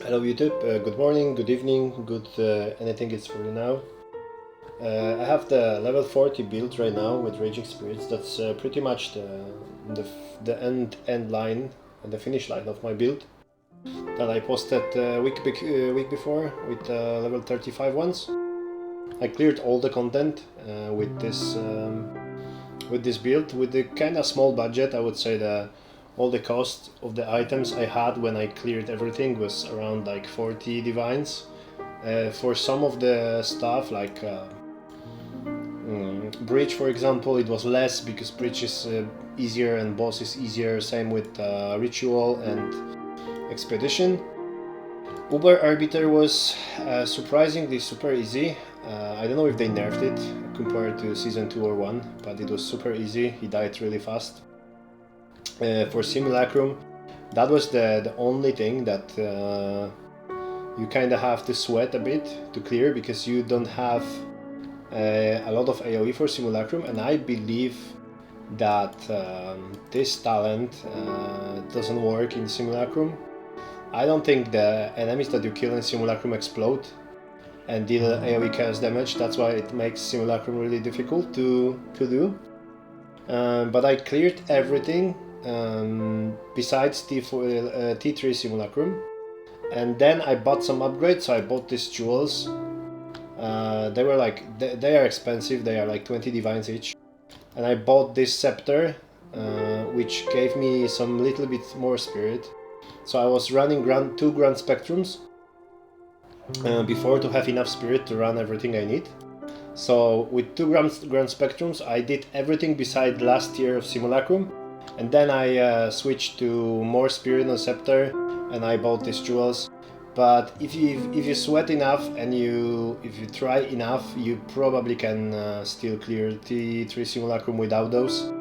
Hello YouTube, good morning, good evening, good anything it's for you now. I have the level 40 build right now with Raging Spirits. That's pretty much the end line and the finish line of my build that I posted week before with level 35 ones. I cleared all the content with this build with the kind of small budget. I would say all the cost of the items I had when I cleared everything was around like 40 divines. For some of the stuff like Bridge, for example, it was less because Bridge is easier and boss is easier, same with Ritual and Expedition. Uber Arbiter was surprisingly super easy. I don't know if they nerfed it compared to Season 2 or 1, but it was super easy, he died really fast. For Simulacrum, that was the only thing that you kind of have to sweat a bit to clear, because you don't have a lot of AoE for Simulacrum, and I believe that this talent doesn't work in Simulacrum. I don't think the enemies that you kill in Simulacrum explode and deal AoE chaos damage. That's why it makes Simulacrum really difficult to do. But I cleared everything besides T3 Simulacrum, and then I bought some upgrades. So I bought these jewels. They were like they are expensive. They are like 20 divines each, and I bought this scepter, which gave me some little bit more spirit. So I was running two Grand Spectrums before to have enough spirit to run everything I need. So with two Grand Spectrums I did everything beside last tier of Simulacrum, and then I switched to more spirit on Scepter and I bought these jewels. But if you sweat enough and if you try enough, you probably can still clear T3 Simulacrum without those.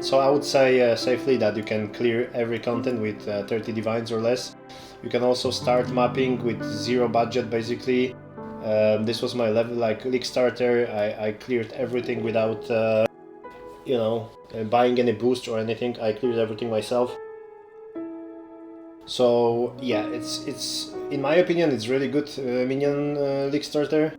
So I would say safely that you can clear every content with 30 divines or less. You can also start mapping with zero budget basically. This was my level, like League starter. I cleared everything without you know, buying any boost or anything. I cleared everything myself. So yeah, it's in my opinion it's really good minion League starter,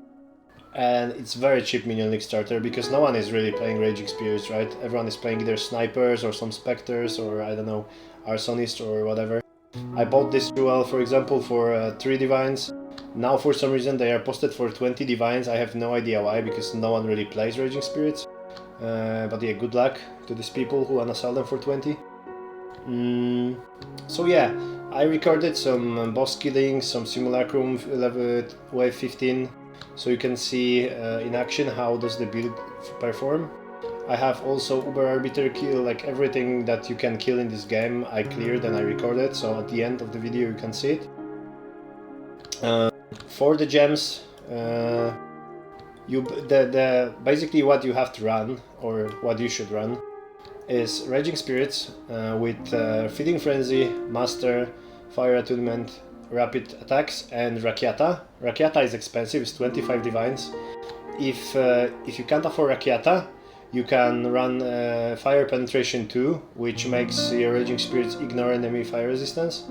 and it's very cheap minion League starter because no one is really playing Raging Spirits, right? Everyone is playing either snipers or some specters or I don't know, arsonist or whatever. I bought this jewel, for example, for 3 divines. Now for some reason they are posted for 20 divines. I have no idea why, because no one really plays Raging Spirits. But yeah, good luck to these people who wanna sell them for 20. So yeah, I recorded some boss killings, some Simulacrum Wave 15, so you can see in action how does the build perform. I have also Uber Arbiter kill, like everything that you can kill in this game I cleared and I recorded, so at the end of the video you can see it. For the gems, basically what you have to run, or what you should run, is Raging Spirits with Feeding Frenzy, Master, Fire Attunement, Rapid Attacks, and Rakiata. Rakiata is expensive, it's 25 divines. If you can't afford Rakiata, you can run Fire Penetration 2, which makes your Raging Spirits ignore enemy fire resistance.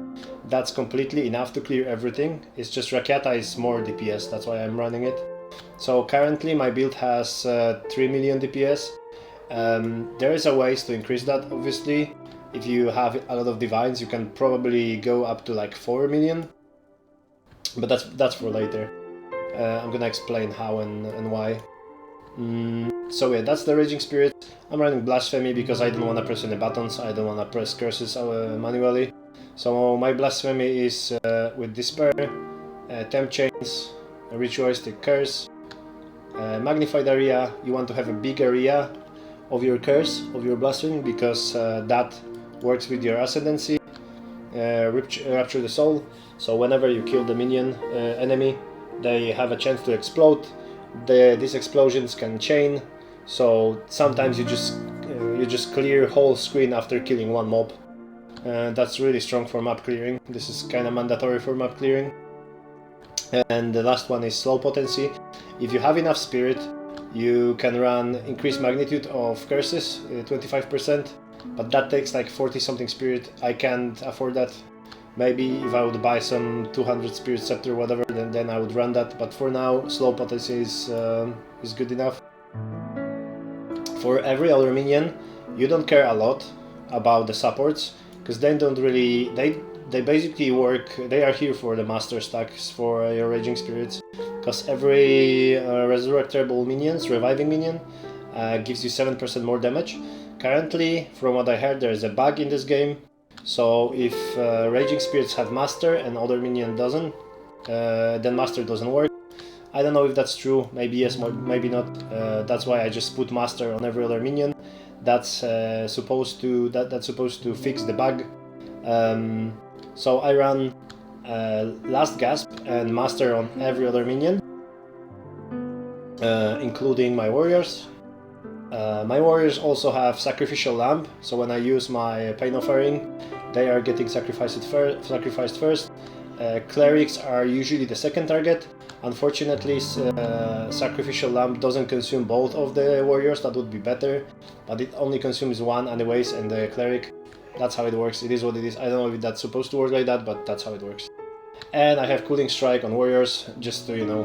That's completely enough to clear everything. It's just Rakiata is more DPS, that's why I'm running it. So currently my build has 3 million DPS. There is a ways to increase that, obviously. If you have a lot of divines, you can probably go up to like 4 million. But that's for later. I'm gonna explain how and why. So yeah, that's the Raging Spirit. I'm running Blasphemy because I don't want to press any buttons. I don't want to press curses manually. So my Blasphemy is with Despair, Temp Chains, Ritualistic Curse, Magnified Area. You want to have a big area of your curse, of your Blasphemy, because that works with your Ascendancy. Rapture the Soul. So whenever you kill the minion enemy, they have a chance to explode. These explosions can chain, so sometimes you just clear whole screen after killing one mob. That's really strong for map clearing. This is kind of mandatory for map clearing. And the last one is Slow Potency. If you have enough spirit, you can run increased magnitude of curses, 25%, but that takes like 40 something spirit. I can't afford that. Maybe if I would buy some 200 Spirit Scepter, whatever, then I would run that. But for now, slow potency is good enough. For every other minion, you don't care a lot about the supports, because they don't really, they basically work, they are here for the master stacks for your Raging Spirits, because every resurrectable minions, reviving minion, gives you 7% more damage. Currently, from what I heard, there is a bug in this game, so if Raging Spirits have master and other minion doesn't, then master doesn't work. I don't know if that's true, maybe yes, maybe not. That's why I just put master on every other minion. That's supposed to fix the bug. So I run Last Gasp and master on every other minion, including my warriors. My warriors also have Sacrificial Lamb, so when I use my Pain Offering, they are getting sacrificed first. Clerics are usually the second target. Unfortunately, Sacrificial Lamb doesn't consume both of the warriors, that would be better, but it only consumes one anyways, and the cleric, that's how it works, it is what it is. I don't know if that's supposed to work like that, but that's how it works. And I have Cooling Strike on warriors, just to, you know,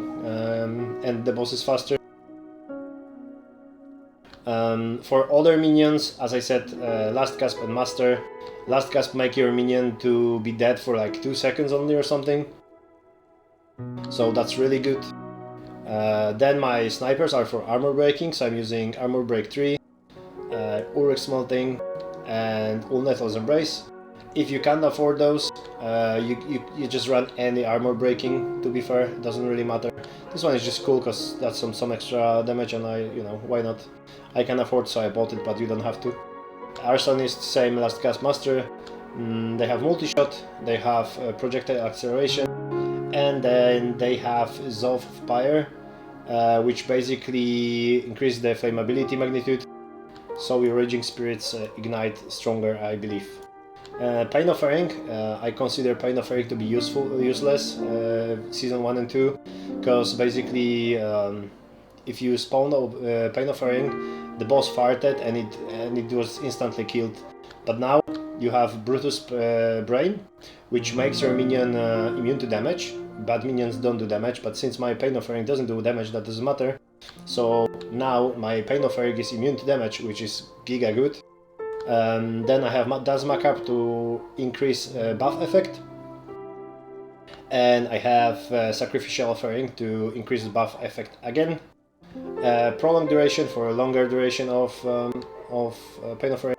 end the bosses faster. For other minions, as I said, Last Gasp and Master. Last Gasp make your minion to be dead for like 2 seconds only or something, so that's really good. Then my snipers are for armor breaking, so I'm using Armor Break 3, Uruk Smelting, and Ulnethal's Embrace. If you can't afford those, you just run any armor breaking, to be fair, it doesn't really matter. This one is just cool because that's some extra damage, and you know, why not? I can afford, so I bought it, but you don't have to. Arsonist, same Last Gasp Master. They have multi-shot, they have projectile acceleration, and then they have Zov Fire, which basically increases the flammability magnitude, so your Raging Spirits ignite stronger, I believe. Pain Offering, I consider Pain Offering to be useless, Season 1 and 2, because basically if you spawn Pain Offering, the boss farted and it was instantly killed. But now you have Brutus Brain, which makes your minion immune to damage. Bad minions don't do damage, but since my Pain Offering doesn't do damage, that doesn't matter. So now my Pain Offering is immune to damage, which is giga good. Then I have Dasma Cap to increase buff effect. And I have Sacrificial Offering to increase the buff effect again. Prolonged duration for a longer duration of Pain Offering.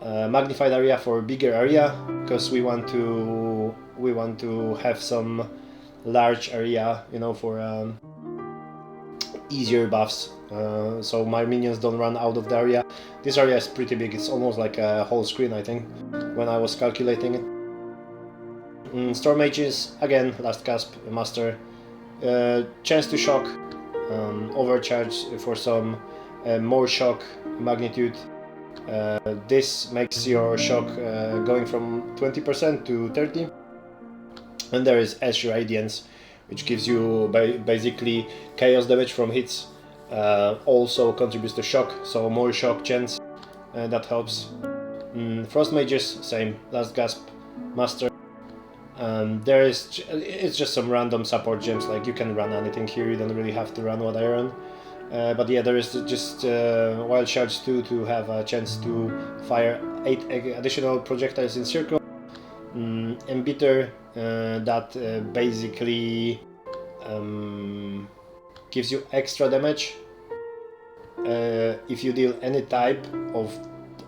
Magnified area for a bigger area, because we want to have some large area, you know, for easier buffs, so my minions don't run out of the area. This area is pretty big, it's almost like a whole screen, I think, when I was calculating it. Storm Mages, again, Last Gasp, Master. Chance to shock, overcharge for some more shock magnitude. This makes your shock going from 20% to 30%. And there is Ash Radiance, which gives you basically chaos damage from hits. Also contributes to shock, so more shock chance, that helps. Frost Mages, same, Last Gasp, Master. It's just some random support gems, like you can run anything here, you don't really have to run what I run. But yeah, there is just Wild Charge 2 to have a chance to fire 8 additional projectiles in circle. Arbiter, that basically gives you extra damage if you deal any type of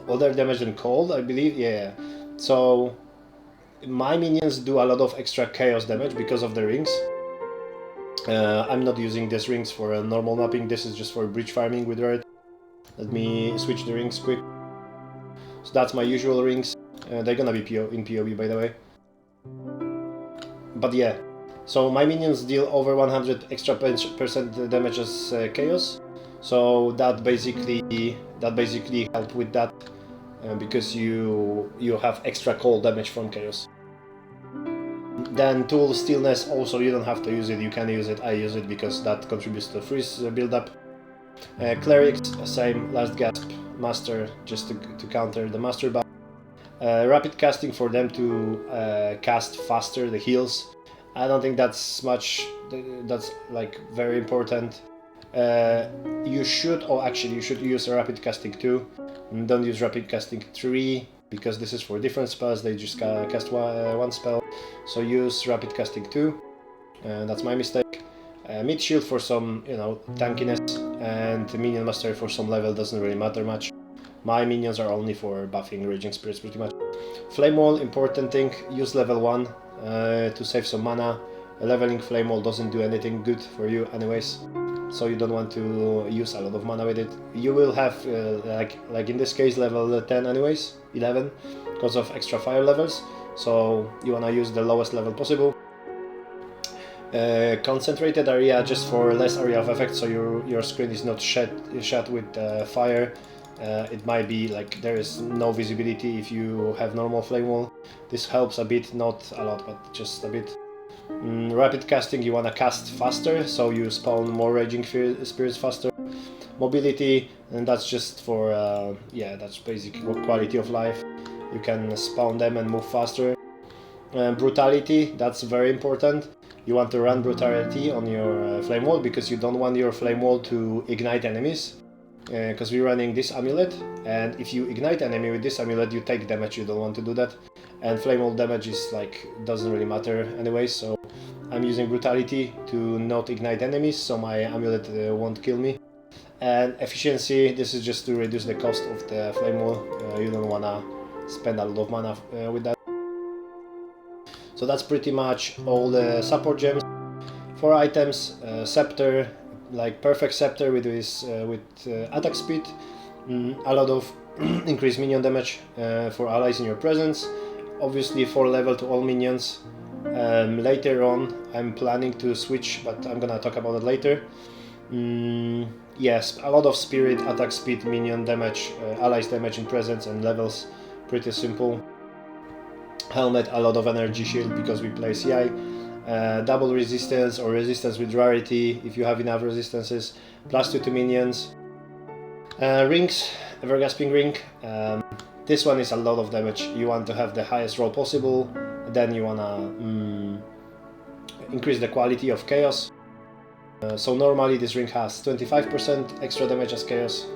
other damage than cold, I believe. Yeah, so my minions do a lot of extra chaos damage because of the rings. I'm not using these rings for a normal mapping, this is just for bridge farming with red. Let me switch the rings quick. So that's my usual rings. They're gonna be in PoE, by the way. But yeah, so my minions deal over 100 extra percent damage as chaos. So that basically help with that, because you have extra cold damage from chaos. Then Tool Stillness, also you don't have to use it, you can use it, I use it because that contributes to freeze build-up. Clerics, same, Last Gasp, Master, just to counter the Master buff. Rapid casting for them to cast faster the heals. I don't think that's like very important. You should, or actually you should use rapid casting 2. Don't use rapid casting 3 because this is for different spells. They just cast one spell. So use rapid casting 2. That's my mistake. Mid shield for some, tankiness, and minion mastery for some level. Doesn't really matter much. My minions are only for buffing Raging Spirits pretty much. Flame Wall, important thing. Use level 1 to save some mana. Leveling Flame Wall doesn't do anything good for you anyways, so you don't want to use a lot of mana with it. You will have, like in this case, level 10 anyways, 11, because of extra fire levels, so you want to use the lowest level possible. Concentrated area, just for less area of effect, so your screen is not shut with fire. It might be like there is no visibility if you have normal flame wall. This helps a bit, not a lot, but just a bit. Rapid casting, you want to cast faster, so you spawn more Raging Spirits faster. Mobility, and that's just for that's basic quality of life. You can spawn them and move faster. Brutality, that's very important. You want to run brutality on your flame wall because you don't want your flame wall to ignite enemies. Because we're running this amulet, and if you ignite enemy with this amulet, you take damage. You don't want to do that. And flame wall damage is doesn't really matter anyway, so I'm using brutality to not ignite enemies, so my amulet won't kill me. And efficiency, this is just to reduce the cost of the flame wall. You don't wanna spend a lot of mana with that. So that's pretty much all the support gems. For items, scepter, like perfect scepter with attack speed, a lot of increased minion damage for allies in your presence. Obviously 4 level to all minions. Later on I'm planning to switch, but I'm gonna talk about it later. Yes, a lot of spirit, attack speed, minion damage, allies damage in presence and levels. Pretty simple. Helmet, a lot of energy shield because we play CI. Double resistance or resistance with rarity if you have enough resistances. +2 to minions. Rings, Evergasping ring. This one is a lot of damage. You want to have the highest roll possible. Then you wanna increase the quality of chaos. So normally this ring has 25% extra damage as chaos.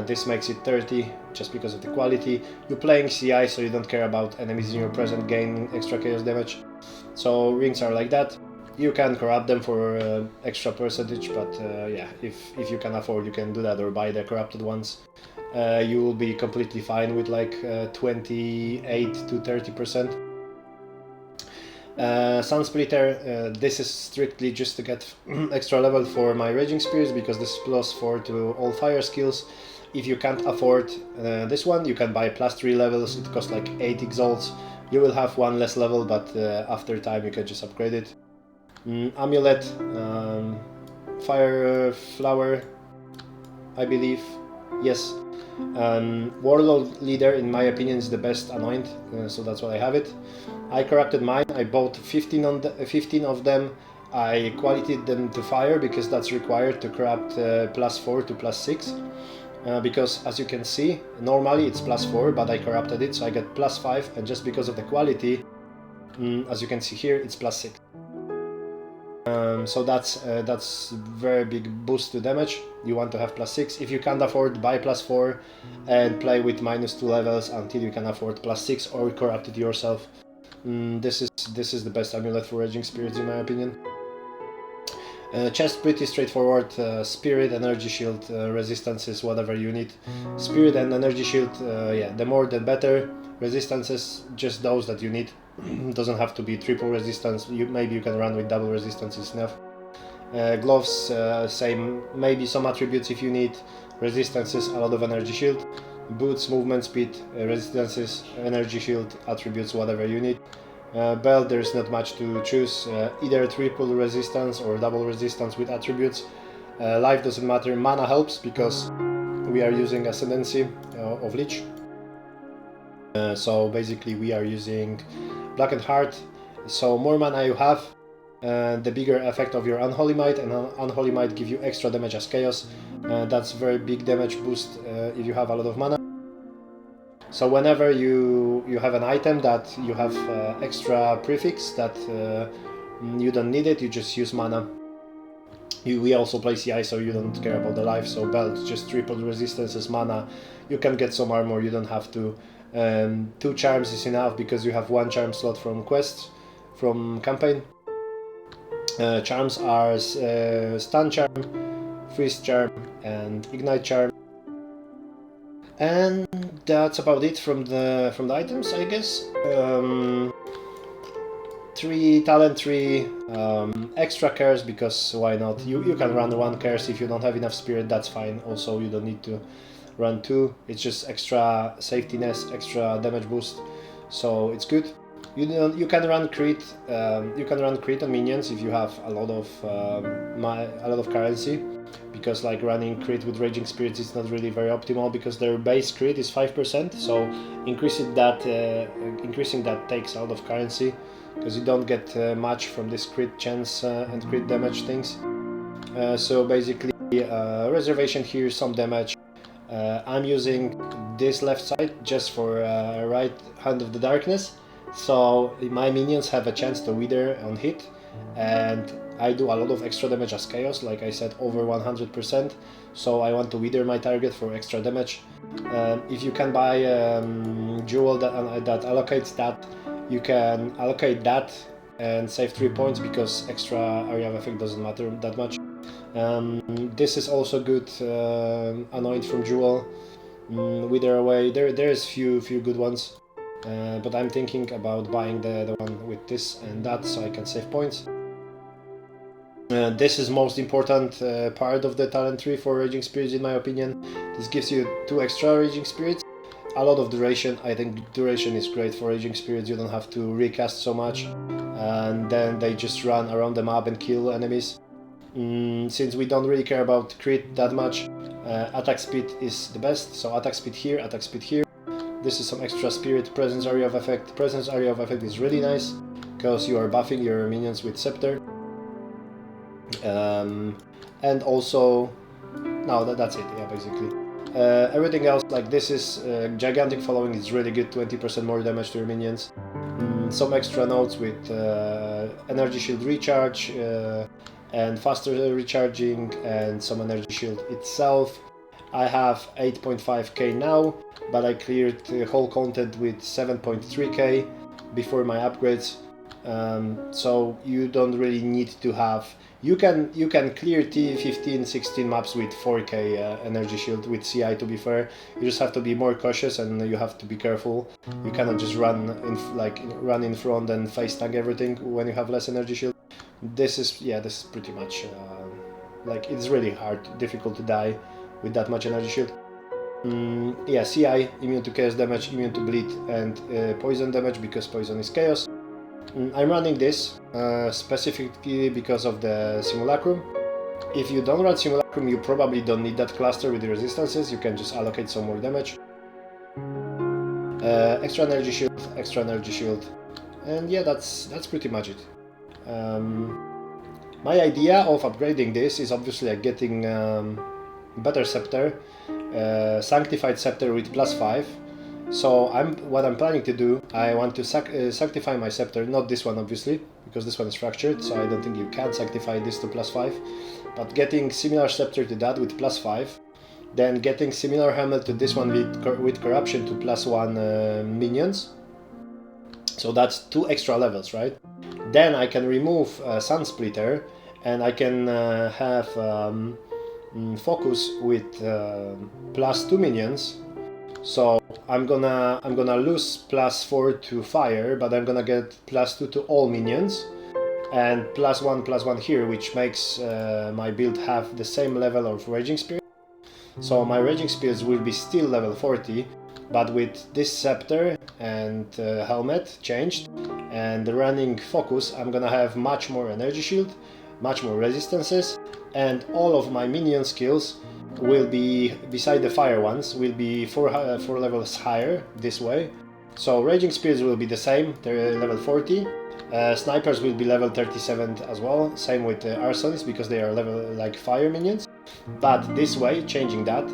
This makes it 30 just because of the quality. You're playing CI, so you don't care about enemies in your presence gaining extra chaos damage. So rings are like that. You can corrupt them for extra percentage, but yeah, if you can afford, you can do that or buy the corrupted ones. You will be completely fine with 28 to 30%. Sun Splitter, this is strictly just to get extra level for my Raging Spirits because this is +4 to all fire skills. If you can't afford this one, you can buy +3 levels. It costs 8 exalts. You will have 1 less level, but after time you can just upgrade it. Amulet, Fire Flower, I believe, yes. Warlord Leader, in my opinion, is the best anoint, so that's why I have it. I corrupted mine. I bought 15 of them. I qualified them to fire because that's required to corrupt +4 to +6. Because as you can see, normally it's +4, but I corrupted it, so I get +5, and just because of the quality, as you can see here, it's +6. So that's very big boost to damage. You want to have +6. If you can't afford, buy +4 and play with -2 levels until you can afford +6 or corrupt it yourself. This is the best amulet for Raging Spirits in my opinion. Chest pretty straightforward. Spirit, energy shield, resistances, whatever you need. Spirit and energy shield, yeah, the more the better. Resistances, just those that you need. Doesn't have to be triple resistance. Maybe you can run with double resistance is enough. Gloves, same. Maybe some attributes if you need. Resistances, a lot of energy shield. Boots, movement speed, resistances, energy shield, attributes, whatever you need. Belt, there's not much to choose. Either triple resistance or double resistance with attributes. Life doesn't matter. Mana helps because we are using Ascendancy of Lich. So basically we are using Blackened Heart. So more mana you have, the bigger effect of your Unholy Might, and Unholy Might give you extra damage as Chaos. That's very big damage boost if you have a lot of mana. So whenever you have an item that you have extra prefix that you don't need it, you just use mana. We also play CI, so you don't care about the life, so belt just triple resistances, mana. You can get some armor, you don't have to. 2 charms is enough because you have 1 charm slot from quest, from campaign. Charms are stun charm, freeze charm, and ignite charm. And that's about it from the items, I guess. 3 talent 3 extra cares, because why not? You can run 1 cares if you don't have enough spirit, that's fine. Also, you don't need to run 2. It's just extra safetiness, extra damage boost, so it's good. You can run crit. You can run crit on minions if you have a lot of currency, because like running crit with Raging Spirits is not really very optimal because their base crit is 5%. So increasing that takes a lot of currency, because you don't get much from this crit chance and crit damage things. So basically, reservation here, some damage. I'm using this left side just for right hand of the darkness, so my minions have a chance to wither on hit, and I do a lot of extra damage as chaos, like I said, over 100%, so I want to wither my target for extra damage. If you can buy jewel that allocates that, you can allocate that and save 3 points, because extra area of effect doesn't matter that much. This is also good, anoint from jewel, wither away. There's few good ones, but I'm thinking about buying the one with this and that, so I can save points. This is most important part of the talent tree for Raging Spirits, in my opinion. This gives you 2 extra Raging Spirits, a lot of duration. I think duration is great for Raging Spirits. You don't have to recast so much, and then they just run around the map and kill enemies. Since we don't really care about crit that much, attack speed is the best, so attack speed here, attack speed here. This is some extra spirit. Presence area of effect. Presence area of effect is really nice, because you are buffing your minions with Scepter. And also, no, that's it, yeah, basically. Everything else, like this is gigantic following, is really good, 20% more damage to your minions. Some extra notes with energy shield recharge, and faster recharging, and some energy shield itself. I have 8.5k now, but I cleared the whole content with 7.3k before my upgrades. So you don't really need to have. You can clear T15, 16 maps with 4k energy shield with CI. To be fair, you just have to be more cautious and you have to be careful. You cannot just run in front and face tank everything when you have less energy shield. This is pretty much like, it's really difficult to die with that much energy shield. Yeah, CI, immune to chaos damage, immune to bleed, and poison damage, because poison is chaos. I'm running this specifically because of the Simulacrum. If you don't run Simulacrum, you probably don't need that cluster with the resistances. You can just allocate some more damage. Extra energy shield, and yeah, that's pretty much it. My idea of upgrading this is obviously like getting better scepter, sanctified scepter with +5. So what I'm planning to do, I want to sanctify my scepter, not this one obviously, because this one is fractured, so I don't think you can sanctify this to +5, but getting similar scepter to that with +5, then getting similar helmet to this one with corruption to +1 minions. So that's 2 extra levels, right? Then I can remove Sun Splitter, and I can have focus with +2 minions. So I'm gonna lose +4 to fire, but I'm gonna get +2 to all minions, and +1 here, which makes my build have the same level of Raging Spirit. So my Raging Spirits will be still level 40, but with this scepter and helmet changed and the running focus, I'm gonna have much more energy shield, much more resistances, and all of my minion skills will be, beside the fire ones, will be 4 levels higher this way. So Raging Spirits will be the same, they're level 40. Snipers will be level 37 as well, same with Arsonists, because they are level like fire minions. But this way, changing that,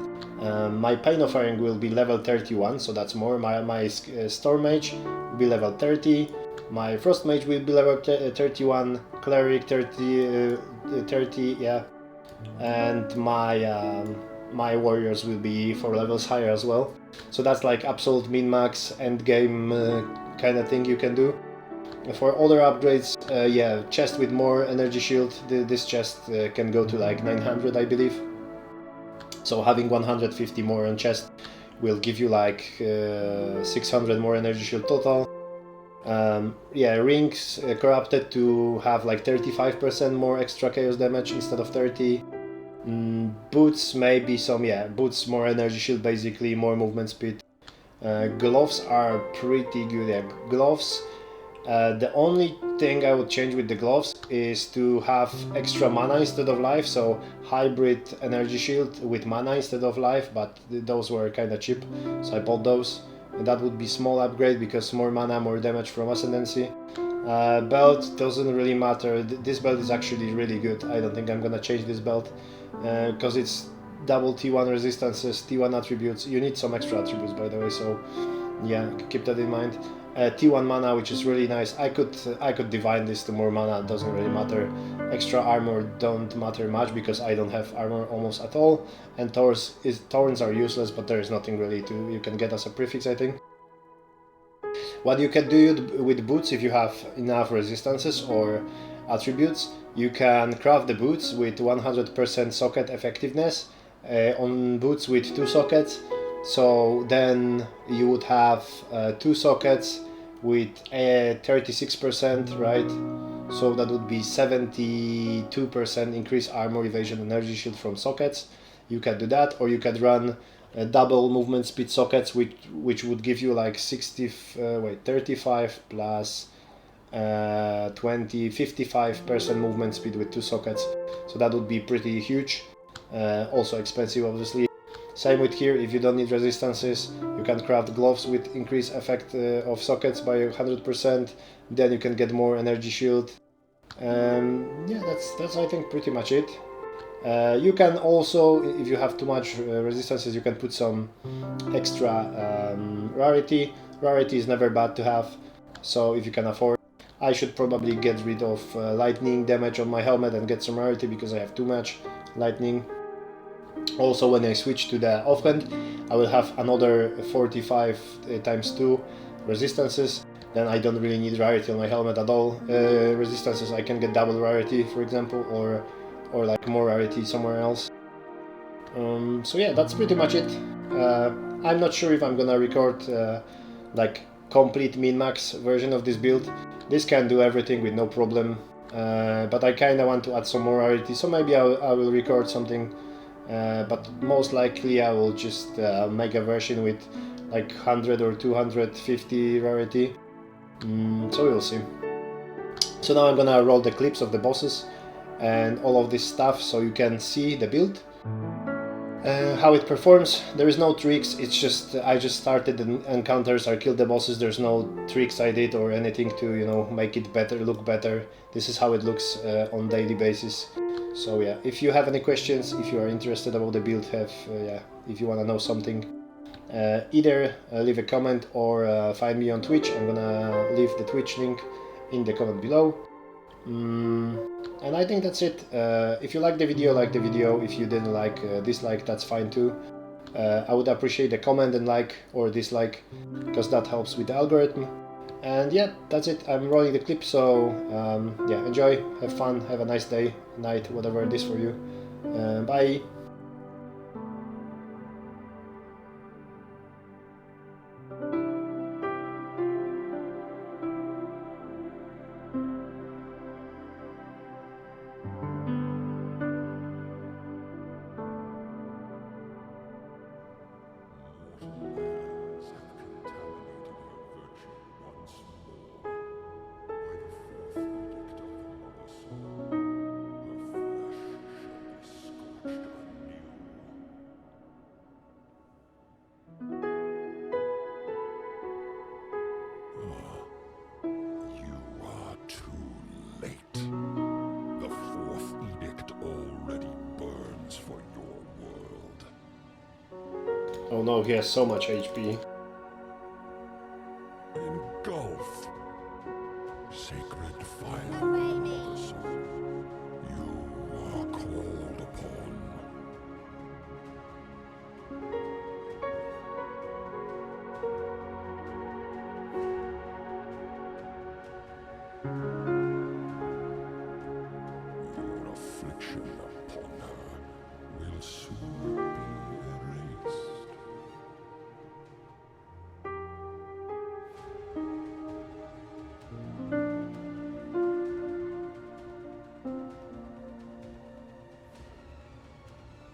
my Pain Offering will be level 31, so that's more. My Storm Mage will be level 30, my Frost Mage will be level 31, Cleric 30, yeah, and my Warriors will be 4 levels higher as well. So that's like absolute min-max endgame kind of thing you can do. For other upgrades, yeah, chest with more energy shield, this chest can go to like 900, I believe. So having 150 more on chest will give you like 600 more energy shield total. Yeah, rings corrupted to have like 35% more extra chaos damage instead of 30. Boots, maybe some, yeah, boots, more energy shield, basically more movement speed. Gloves are pretty good, yeah, gloves. The only thing I would change with the gloves is to have extra mana instead of life, so hybrid energy shield with mana instead of life, but those were kinda cheap, so I bought those. And that would be small upgrade because more mana, more damage from Ascendancy. Belt doesn't really matter. This belt is actually really good. I don't think I'm gonna change this belt because it's double T1 resistances, T1 attributes. You need some extra attributes, by the way, so yeah, keep that in mind. T1 mana, which is really nice. I could divine this to more mana, it doesn't really matter. Extra armor don't matter much because I don't have armor almost at all, and thorns are useless, but there is nothing really you can get as a prefix, I think. What you can do with boots, if you have enough resistances or attributes, you can craft the boots with 100% socket effectiveness on boots with 2 sockets. So then you would have 2 sockets with 36%, right? So that would be 72% increased armor, evasion, energy shield from sockets. You can do that, or you can run double movement speed sockets, which would give you like 35 plus 55% movement speed with 2 sockets. So that would be pretty huge. Also expensive, obviously. Same with here, if you don't need resistances, you can craft gloves with increased effect of sockets by 100%, then you can get more energy shield. Yeah, that's I think pretty much it. You can also, if you have too much resistances, you can put some extra rarity. Rarity is never bad to have, so if you can afford. I should probably get rid of lightning damage on my helmet and get some rarity because I have too much lightning. Also, when I switch to the offhand, I will have another 45 times 2 resistances. Then I don't really need rarity on my helmet at all. Resistances, I can get double rarity, for example, or like more rarity somewhere else. So yeah, that's pretty much it. I'm not sure if I'm gonna record like complete min-max version of this build. This can do everything with no problem, but I kinda want to add some more rarity, so maybe I will record something. But most likely I will just make a version with like 100 or 250 rarity. So we'll see. So now I'm gonna roll the clips of the bosses and all of this stuff so you can see the build. How it performs. There is no tricks, it's just I just started the encounters, I killed the bosses, there's no tricks I did or anything to, you know, make it better, look better. This is how it looks on daily basis. So yeah, if you have any questions, if you are interested about the build, if you want to know something, either leave a comment or find me on Twitch. I'm gonna leave the Twitch link in the comment below. And I think that's it. If you like the video, like the video. If you didn't like, dislike, that's fine too. I would appreciate a comment and like or dislike, because that helps with the algorithm. And yeah, that's it. I'm rolling the clip, so yeah, enjoy, have fun, have a nice day, night, whatever it is for you. Bye! Edict of the Mother Soul, her flesh shall be scorched Oh no, he has so much HP. Engulf. Sacred fire. You are called upon. Your affliction upon her will soon be erased.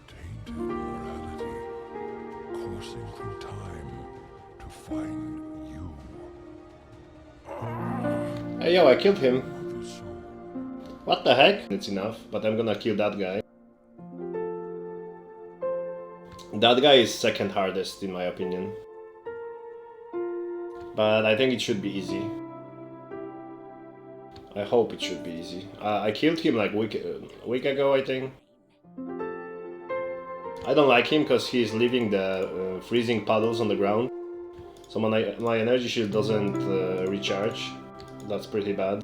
Tainted morality, coursing through time to find you. Hey yo, I killed him. Another soul. What the heck? It's enough, but I'm gonna kill that guy. That guy is second hardest in my opinion. But I think it should be easy. I hope it should be easy. I killed him like a week ago, I think. I don't like him because he's leaving the freezing puddles on the ground. So my energy shield doesn't recharge. That's pretty bad.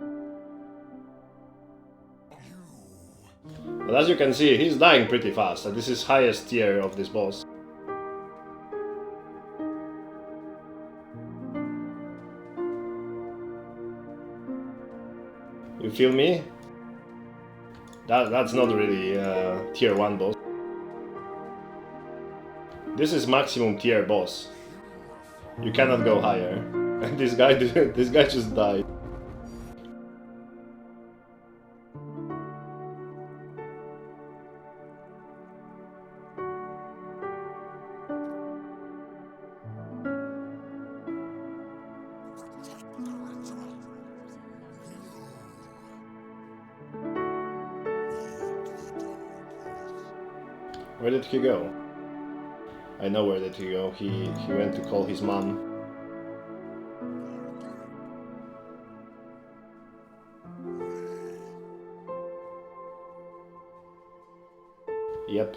But as you can see, he's dying pretty fast. And this is highest tier of this boss. You feel me? That's not really tier 1 boss. This is maximum tier boss. You cannot go higher. And this guy just died. Where did he go? I know where did he go. He went to call his mom. Yep.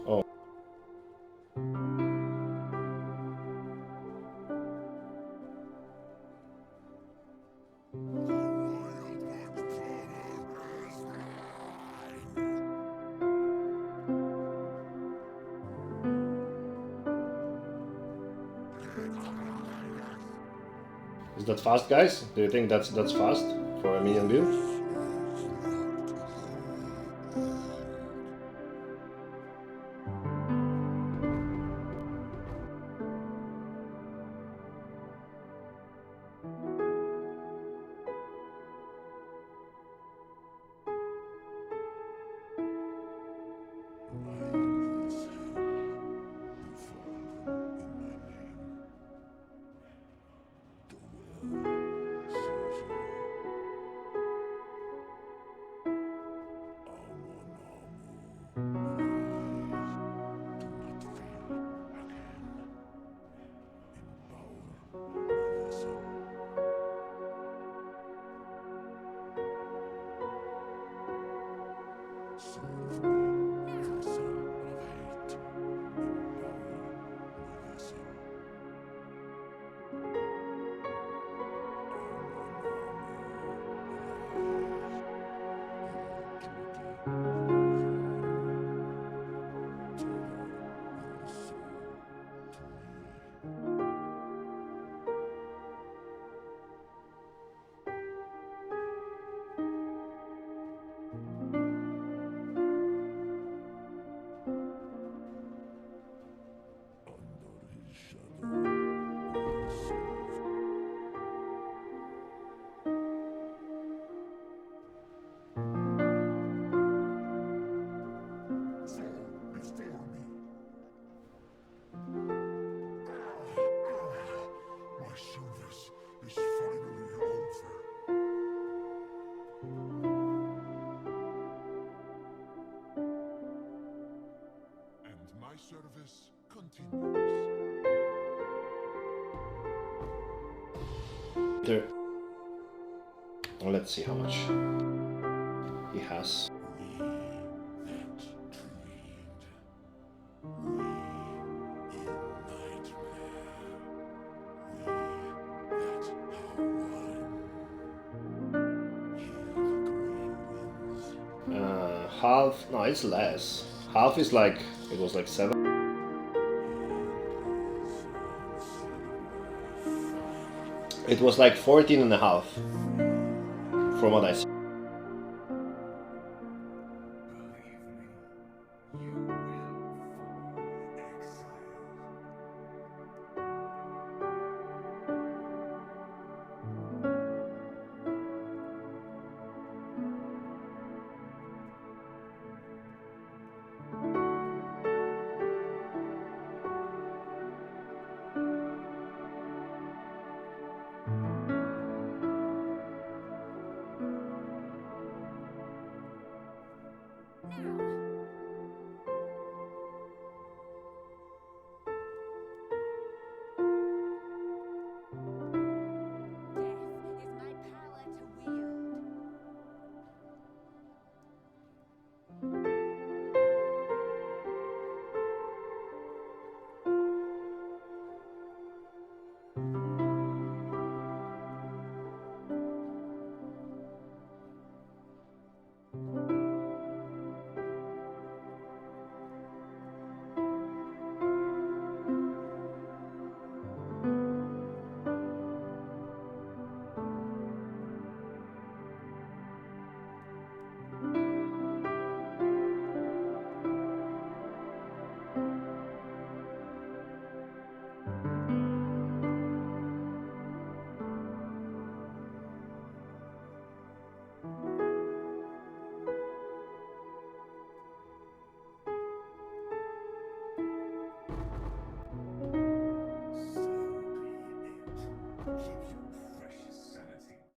Oh. Is that fast, guys? Do you think that's fast for a minion build? There. Let's see how much he has. Half, no, it's less. Half is like, it was like 7. It was like 14 and a half, from what I saw.